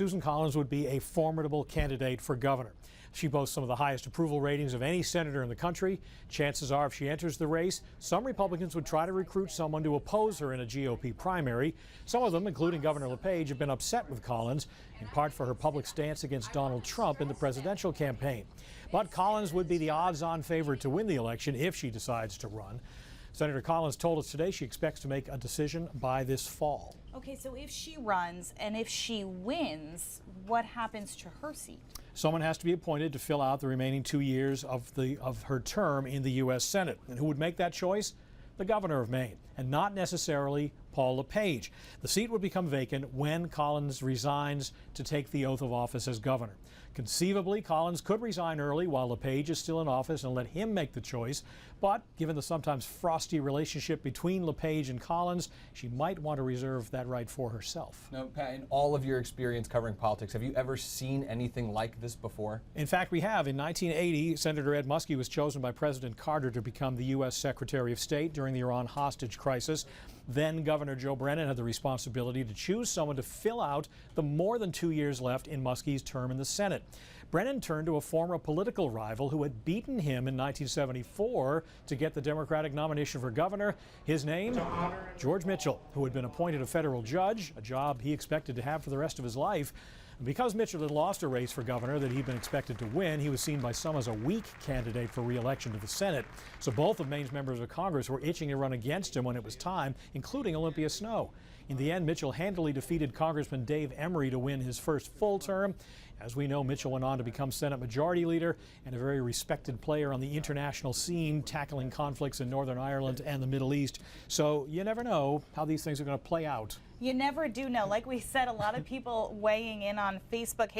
Susan Collins would be a formidable candidate for governor. She boasts some of the highest approval ratings of any senator in the country. Chances are, if she enters the race, some Republicans would try to recruit someone to oppose her in a GOP primary. Some of them, including Governor LePage, have been upset with Collins, in part for her public stance against Donald Trump in the presidential campaign. But Collins would be the odds-on favorite to win the election if she decides to run. Senator Collins told us today she expects to make a decision by this fall. Okay, so if she runs and if she wins, what happens to her seat? Someone has to be appointed to fill out the remaining 2 years of her term in the U.S. Senate. And who would make that choice? The governor of Maine, and not necessarily Paul LePage. The seat would become vacant when Collins resigns to take the oath of office as governor. Conceivably, Collins could resign early while LePage is still in office and let him make the choice. But given the sometimes frosty relationship between LePage and Collins, she might want to reserve that right for herself. Now, Pat, in all of your experience covering politics, have you ever seen anything like this before? In fact, we have. In 1980, Senator Ed Muskie was chosen by President Carter to become the U.S. Secretary of State during the Iran hostage crisis. Then Governor Joe Brennan had the responsibility to choose someone to fill out the more than 2 years left in Muskie's term in the Senate. Brennan turned to a former political rival who had beaten him in 1974 to get the Democratic nomination for governor. His name, George Mitchell, who had been appointed a federal judge, a job he expected to have for the rest of his life. Because Mitchell had lost a race for governor that he'd been expected to win, he was seen by some as a weak candidate for re-election to the Senate. So both of Maine's members of Congress were itching to run against him when it was time, including Olympia Snowe. In the end, Mitchell handily defeated Congressman Dave Emery to win his first full term. As we know, Mitchell went on to become Senate Majority Leader and a very respected player on the international scene, tackling conflicts in Northern Ireland and the Middle East. So you never know how these things are going to play out. You never do know. Like we said, a lot of people weighing in on Facebook.